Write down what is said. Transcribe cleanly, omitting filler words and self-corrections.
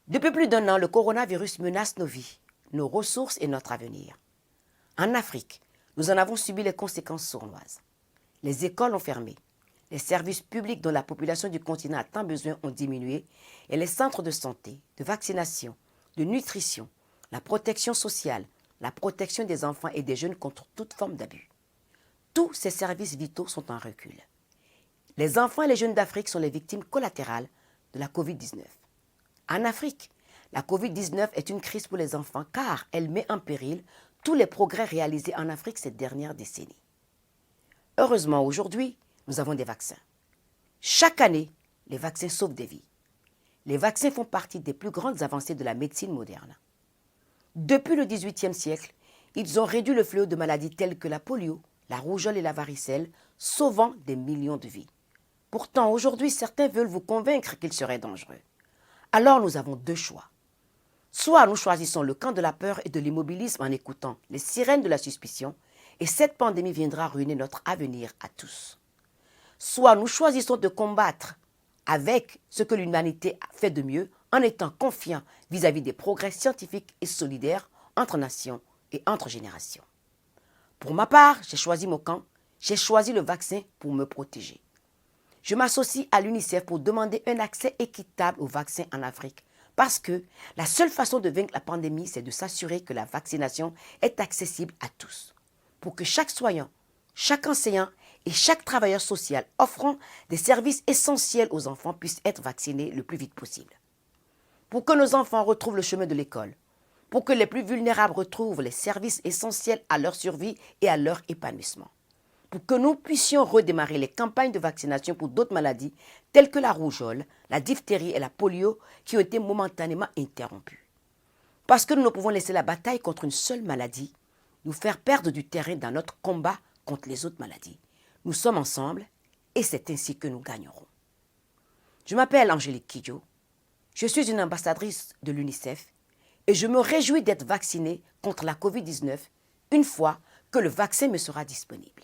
Depuis plus d'un an, le coronavirus menace nos vies, nos ressources et notre avenir. En Afrique, nous en avons subi les conséquences sournoises. Les écoles ont fermé, les services publics dont la population du continent a tant besoin ont diminué et les centres de santé, de vaccination, de nutrition, la protection sociale, la protection des enfants et des jeunes contre toute forme d'abus. Tous ces services vitaux sont en recul. Les enfants et les jeunes d'Afrique sont les victimes collatérales de la Covid-19. En Afrique, la Covid-19 est une crise pour les enfants car elle met en péril tous les progrès réalisés en Afrique ces dernières décennies. Heureusement, aujourd'hui, nous avons des vaccins. Chaque année, les vaccins sauvent des vies. Les vaccins font partie des plus grandes avancées de la médecine moderne. Depuis le XVIIIe siècle, ils ont réduit le fléau de maladies telles que la polio, la rougeole et la varicelle, sauvant des millions de vies. Pourtant, aujourd'hui, certains veulent vous convaincre qu'ils seraient dangereux. Alors nous avons deux choix. Soit nous choisissons le camp de la peur et de l'immobilisme en écoutant les sirènes de la suspicion, et cette pandémie viendra ruiner notre avenir à tous. Soit nous choisissons de combattre avec ce que l'humanité fait de mieux en étant confiants vis-à-vis des progrès scientifiques et solidaires entre nations et entre générations. Pour ma part, j'ai choisi mon camp, j'ai choisi le vaccin pour me protéger. Je m'associe à l'UNICEF pour demander un accès équitable aux vaccins en Afrique parce que la seule façon de vaincre la pandémie, c'est de s'assurer que la vaccination est accessible à tous. Pour que chaque soignant, chaque enseignant et chaque travailleur social offrant des services essentiels aux enfants puissent être vaccinés le plus vite possible. Pour que nos enfants retrouvent le chemin de l'école, pour que les plus vulnérables retrouvent les services essentiels à leur survie et à leur épanouissement. Pour que nous puissions redémarrer les campagnes de vaccination pour d'autres maladies telles que la rougeole, la diphtérie et la polio qui ont été momentanément interrompues. Parce que nous ne pouvons laisser la bataille contre une seule maladie nous faire perdre du terrain dans notre combat contre les autres maladies. Nous sommes ensemble et c'est ainsi que nous gagnerons. Je m'appelle Angélique Kidjo, je suis une ambassadrice de l'UNICEF et je me réjouis d'être vaccinée contre la Covid-19 une fois que le vaccin me sera disponible.